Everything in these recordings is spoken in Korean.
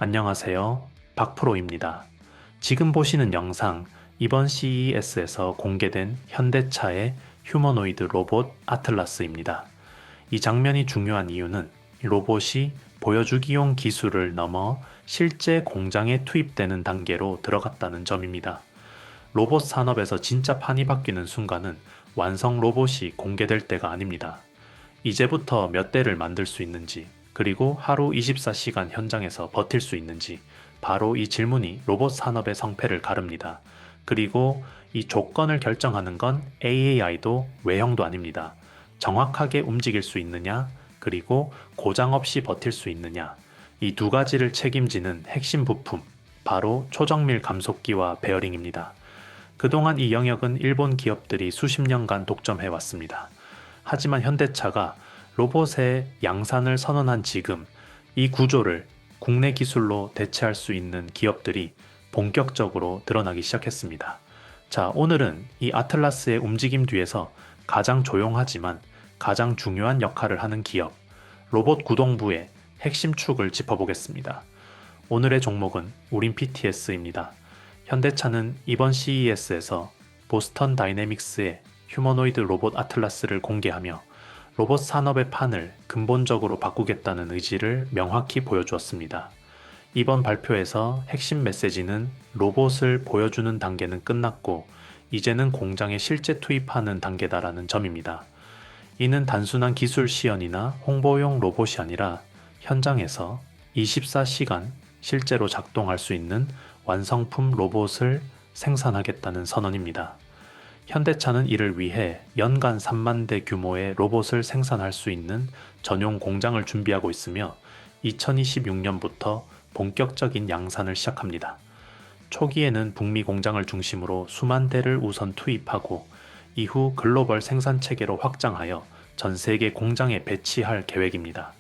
안녕하세요. 박프로입니다. 지금 보시는 영상, 이번 CES에서 공개된 현대차의 휴머노이드 로봇 아틀라스입니다. 이 장면이 중요한 이유는 로봇이 보여주기용 기술을 넘어 실제 공장에 투입되는 단계로 들어갔다는 점입니다. 로봇 산업에서 진짜 판이 바뀌는 순간은 완성 로봇이 공개될 때가 아닙니다. 이제부터 몇 대를 만들 수 있는지, 그리고 하루 24시간 현장에서 버틸 수 있는지, 바로 이 질문이 로봇 산업의 성패를 가릅니다. 그리고 이 조건을 결정하는 건 AI도 외형도 아닙니다. 정확하게 움직일 수 있느냐, 그리고 고장 없이 버틸 수 있느냐, 이 두 가지를 책임지는 핵심 부품, 바로 초정밀 감속기와 베어링입니다. 그동안 이 영역은 일본 기업들이 수십 년간 독점해왔습니다. 하지만 현대차가 로봇의 양산을 선언한 지금 이 구조를 국내 기술로 대체할 수 있는 기업들이 본격적으로 드러나기 시작했습니다. 자, 오늘은 이 아틀라스의 움직임 뒤에서 가장 조용하지만 가장 중요한 역할을 하는 기업, 로봇 구동부의 핵심 축을 짚어보겠습니다. 오늘의 종목은 우린 PTS입니다. 현대차는 이번 CES에서 보스턴 다이내믹스의 휴머노이드 로봇 아틀라스를 공개하며 로봇 산업의 판을 근본적으로 바꾸겠다는 의지를 명확히 보여주었습니다. 이번 발표에서 핵심 메시지는 로봇을 보여주는 단계는 끝났고 이제는 공장에 실제 투입하는 단계다라는 점입니다. 이는 단순한 기술 시연이나 홍보용 로봇이 아니라 현장에서 24시간 실제로 작동할 수 있는 완성품 로봇을 생산하겠다는 선언입니다. 현대차는 이를 위해 연간 3만 대 규모의 로봇을 생산할 수 있는 전용 공장을 준비하고 있으며 2026년부터 본격적인 양산을 시작합니다. 초기에는 북미 공장을 중심으로 수만 대를 우선 투입하고 이후 글로벌 생산 체계로 확장하여 전 세계 공장에 배치할 계획입니다.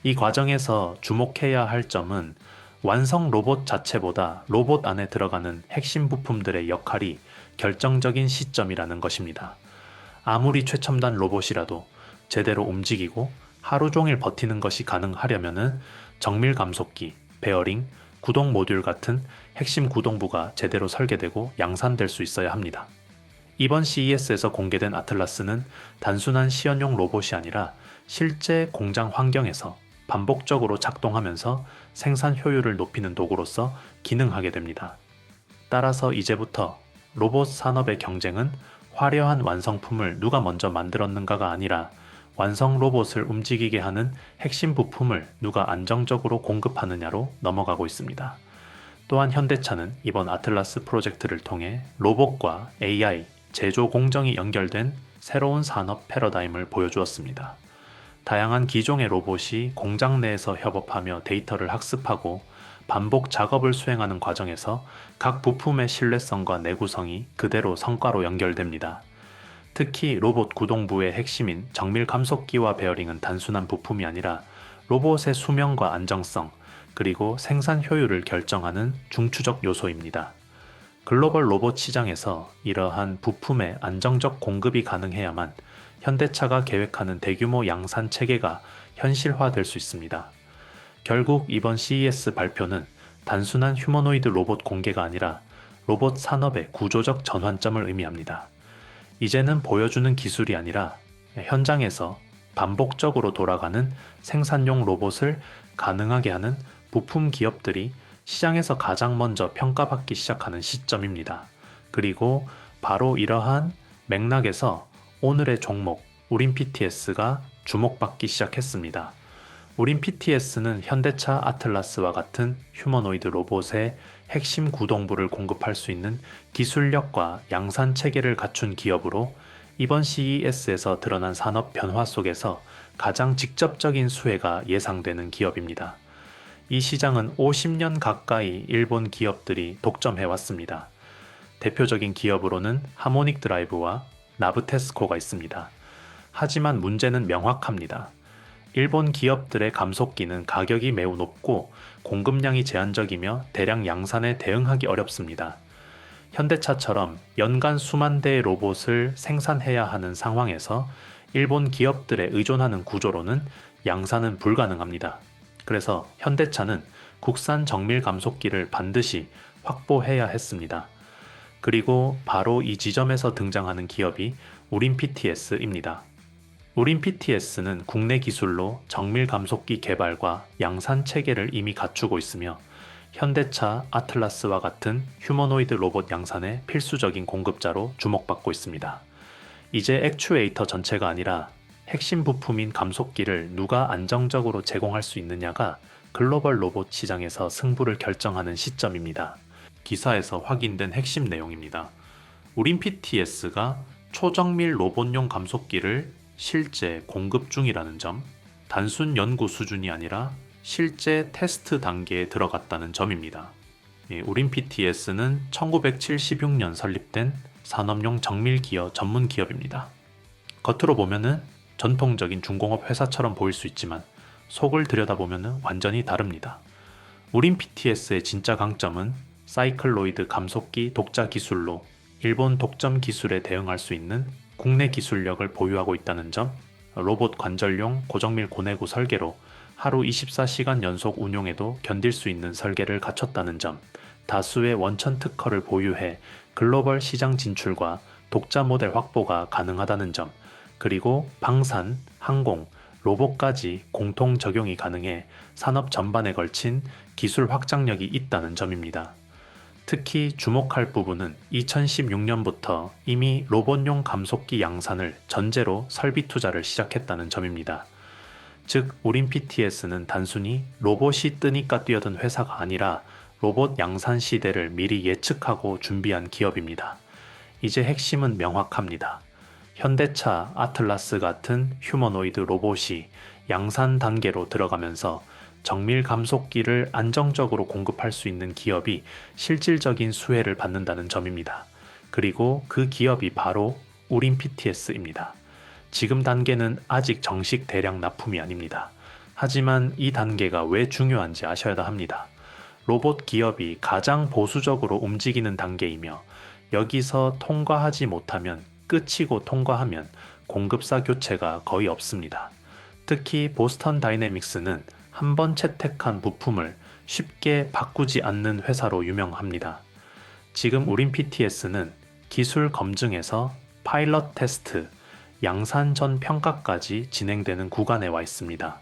이 과정에서 주목해야 할 점은 완성 로봇 자체보다 로봇 안에 들어가는 핵심 부품들의 역할이 결정적인 시점이라는 것입니다. 아무리 최첨단 로봇이라도 제대로 움직이고 하루 종일 버티는 것이 가능하려면 정밀 감속기, 베어링, 구동 모듈 같은 핵심 구동부가 제대로 설계되고 양산될 수 있어야 합니다. 이번 CES에서 공개된 아틀라스는 단순한 시연용 로봇이 아니라 실제 공장 환경에서 반복적으로 작동하면서 생산 효율을 높이는 도구로서 기능하게 됩니다. 따라서 이제부터 로봇 산업의 경쟁은 화려한 완성품을 누가 먼저 만들었는가가 아니라 완성 로봇을 움직이게 하는 핵심 부품을 누가 안정적으로 공급하느냐로 넘어가고 있습니다. 또한 현대차는 이번 아틀라스 프로젝트를 통해 로봇과 AI, 제조 공정이 연결된 새로운 산업 패러다임을 보여주었습니다. 다양한 기종의 로봇이 공장 내에서 협업하며 데이터를 학습하고 반복 작업을 수행하는 과정에서 각 부품의 신뢰성과 내구성이 그대로 성과로 연결됩니다. 특히 로봇 구동부의 핵심인 정밀 감속기와 베어링은 단순한 부품이 아니라 로봇의 수명과 안정성, 그리고 생산 효율을 결정하는 중추적 요소입니다. 글로벌 로봇 시장에서 이러한 부품의 안정적 공급이 가능해야만 현대차가 계획하는 대규모 양산 체계가 현실화될 수 있습니다. 결국 이번 CES 발표는 단순한 휴머노이드 로봇 공개가 아니라 로봇 산업의 구조적 전환점을 의미합니다. 이제는 보여주는 기술이 아니라 현장에서 반복적으로 돌아가는 생산용 로봇을 가능하게 하는 부품 기업들이 시장에서 가장 먼저 평가받기 시작하는 시점입니다. 그리고 바로 이러한 맥락에서 오늘의 종목 우린 PTS가 주목받기 시작했습니다. 우린 PTS는 현대차 아틀라스와 같은 휴머노이드 로봇의 핵심 구동부를 공급할 수 있는 기술력과 양산 체계를 갖춘 기업으로 이번 CES에서 드러난 산업 변화 속에서 가장 직접적인 수혜가 예상되는 기업입니다. 이 시장은 50년 가까이 일본 기업들이 독점해왔습니다. 대표적인 기업으로는 하모닉 드라이브와 나브테스코가 있습니다. 하지만 문제는 명확합니다. 일본 기업들의 감속기는 가격이 매우 높고 공급량이 제한적이며 대량 양산에 대응하기 어렵습니다. 현대차처럼 연간 수만 대의 로봇을 생산해야 하는 상황에서 일본 기업들에 의존하는 구조로는 양산은 불가능합니다. 그래서 현대차는 국산 정밀 감속기를 반드시 확보해야 했습니다. 그리고 바로 이 지점에서 등장하는 기업이 우린 PTS입니다. 우린 PTS는 국내 기술로 정밀 감속기 개발과 양산 체계를 이미 갖추고 있으며 현대차 아틀라스와 같은 휴머노이드 로봇 양산의 필수적인 공급자로 주목받고 있습니다. 이제 액추에이터 전체가 아니라 핵심 부품인 감속기를 누가 안정적으로 제공할 수 있느냐가 글로벌 로봇 시장에서 승부를 결정하는 시점입니다. 기사에서 확인된 핵심 내용입니다. 우린 PTS가 초정밀 로봇용 감속기를 실제 공급 중이라는 점, 단순 연구 수준이 아니라 실제 테스트 단계에 들어갔다는 점입니다. 우린 PTS는 1976년 설립된 산업용 정밀 기어 전문 기업입니다. 겉으로 보면은 전통적인 중공업 회사처럼 보일 수 있지만 속을 들여다보면은 완전히 다릅니다. 우린 PTS의 진짜 강점은 사이클로이드 감속기 독자 기술로 일본 독점 기술에 대응할 수 있는 국내 기술력을 보유하고 있다는 점, 로봇 관절용 고정밀 고내구 설계로 하루 24시간 연속 운용에도 견딜 수 있는 설계를 갖췄다는 점, 다수의 원천 특허를 보유해 글로벌 시장 진출과 독자 모델 확보가 가능하다는 점, 그리고 방산, 항공, 로봇까지 공통 적용이 가능해 산업 전반에 걸친 기술 확장력이 있다는 점입니다. 특히 주목할 부분은 2016년부터 이미 로봇용 감속기 양산을 전제로 설비 투자를 시작했다는 점입니다. 즉, 우린 PTS는 단순히 로봇이 뜨니까 뛰어든 회사가 아니라 로봇 양산 시대를 미리 예측하고 준비한 기업입니다. 이제 핵심은 명확합니다. 현대차, 아틀라스 같은 휴머노이드 로봇이 양산 단계로 들어가면서 정밀 감속기를 안정적으로 공급할 수 있는 기업이 실질적인 수혜를 받는다는 점입니다. 그리고 그 기업이 바로 우린 PTS입니다. 지금 단계는 아직 정식 대량 납품이 아닙니다. 하지만 이 단계가 왜 중요한지 아셔야 합니다. 로봇 기업이 가장 보수적으로 움직이는 단계이며 여기서 통과하지 못하면 끝이고 통과하면 공급사 교체가 거의 없습니다. 특히 보스턴 다이내믹스는 한번 채택한 부품을 쉽게 바꾸지 않는 회사로 유명합니다. 지금 우린 PTS는 기술 검증에서 파일럿 테스트, 양산 전 평가까지 진행되는 구간에 와 있습니다.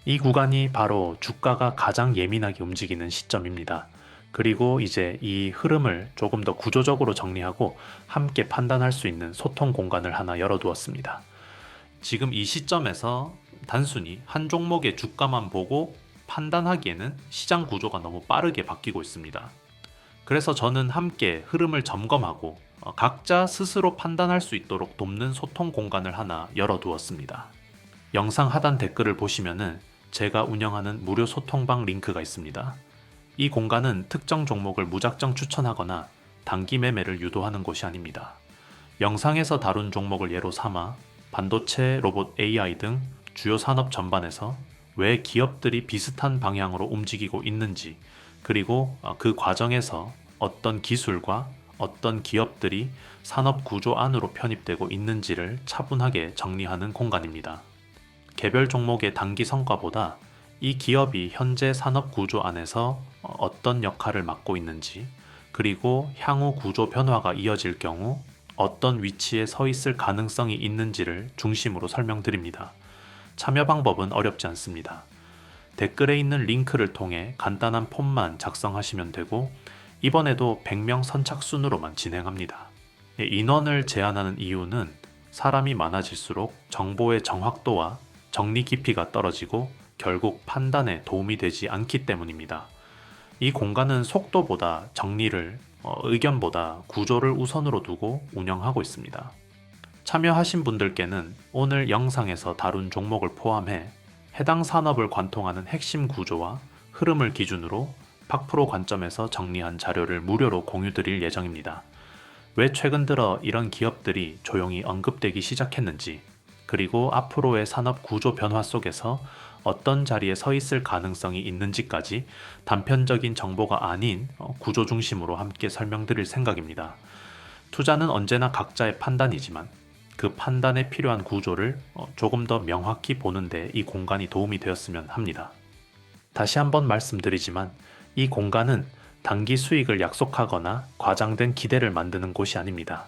이 구간이 바로 주가가 가장 예민하게 움직이는 시점입니다. 그리고 이제 이 흐름을 조금 더 구조적으로 정리하고 함께 판단할 수 있는 소통 공간을 하나 열어두었습니다. 지금 이 시점에서 단순히 한 종목의 주가만 보고 판단하기에는 시장 구조가 너무 빠르게 바뀌고 있습니다. 그래서 저는 함께 흐름을 점검하고 각자 스스로 판단할 수 있도록 돕는 소통 공간을 하나 열어두었습니다. 영상 하단 댓글을 보시면은 제가 운영하는 무료 소통방 링크가 있습니다. 이 공간은 특정 종목을 무작정 추천하거나 단기 매매를 유도하는 곳이 아닙니다. 영상에서 다룬 종목을 예로 삼아 반도체, 로봇, AI 등 주요 산업 전반에서 왜 기업들이 비슷한 방향으로 움직이고 있는지, 그리고 그 과정에서 어떤 기술과 어떤 기업들이 산업 구조 안으로 편입되고 있는지를 차분하게 정리하는 공간입니다. 개별 종목의 단기 성과보다 이 기업이 현재 산업 구조 안에서 어떤 역할을 맡고 있는지, 그리고 향후 구조 변화가 이어질 경우 어떤 위치에 서 있을 가능성이 있는지를 중심으로 설명드립니다. 참여 방법은 어렵지 않습니다. 댓글에 있는 링크를 통해 간단한 폼만 작성하시면 되고 이번에도 100명 선착순으로만 진행합니다. 인원을 제한하는 이유는 사람이 많아질수록 정보의 정확도와 정리 깊이가 떨어지고 결국 판단에 도움이 되지 않기 때문입니다. 이 공간은 속도보다 정리를, 의견보다 구조를 우선으로 두고 운영하고 있습니다. 참여하신 분들께는 오늘 영상에서 다룬 종목을 포함해 해당 산업을 관통하는 핵심 구조와 흐름을 기준으로 팍프로 관점에서 정리한 자료를 무료로 공유드릴 예정입니다. 왜 최근 들어 이런 기업들이 조용히 언급되기 시작했는지, 그리고 앞으로의 산업 구조 변화 속에서 어떤 자리에 서 있을 가능성이 있는지까지 단편적인 정보가 아닌 구조 중심으로 함께 설명드릴 생각입니다. 투자는 언제나 각자의 판단이지만 그 판단에 필요한 구조를 조금 더 명확히 보는데 이 공간이 도움이 되었으면 합니다. 다시 한번 말씀드리지만 이 공간은 단기 수익을 약속하거나 과장된 기대를 만드는 곳이 아닙니다.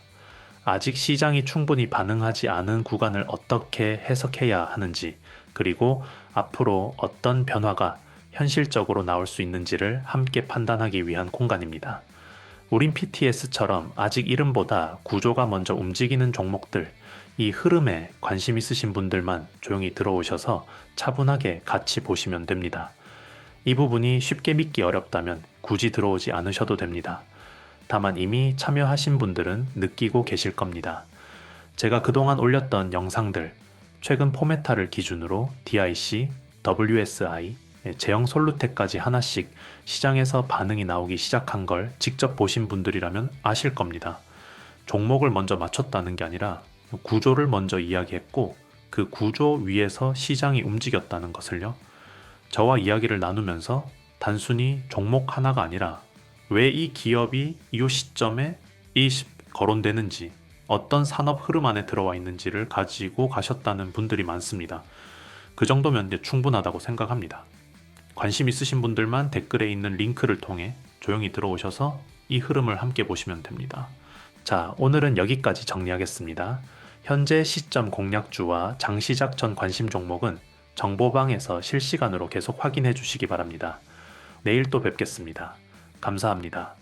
아직 시장이 충분히 반응하지 않은 구간을 어떻게 해석해야 하는지, 그리고 앞으로 어떤 변화가 현실적으로 나올 수 있는지를 함께 판단하기 위한 공간입니다. 우린 PTS처럼 아직 이름보다 구조가 먼저 움직이는 종목들, 이 흐름에 관심 있으신 분들만 조용히 들어오셔서 차분하게 같이 보시면 됩니다. 이 부분이 쉽게 믿기 어렵다면 굳이 들어오지 않으셔도 됩니다. 다만 이미 참여하신 분들은 느끼고 계실 겁니다. 제가 그동안 올렸던 영상들, 최근 포메타를 기준으로 DIC, WSI, 제형 솔루텍까지 하나씩 시장에서 반응이 나오기 시작한 걸 직접 보신 분들이라면 아실 겁니다. 종목을 먼저 맞췄다는 게 아니라 구조를 먼저 이야기했고 그 구조 위에서 시장이 움직였다는 것을요. 저와 이야기를 나누면서 단순히 종목 하나가 아니라 왜 이 기업이 이 시점에 거론되는지, 어떤 산업 흐름 안에 들어와 있는지를 가지고 가셨다는 분들이 많습니다. 그 정도면 이제 충분하다고 생각합니다. 관심 있으신 분들만 댓글에 있는 링크를 통해 조용히 들어오셔서 이 흐름을 함께 보시면 됩니다. 자, 오늘은 여기까지 정리하겠습니다. 현재 시점 공략주와 장시작 전 관심 종목은 정보방에서 실시간으로 계속 확인해 주시기 바랍니다. 내일 또 뵙겠습니다. 감사합니다.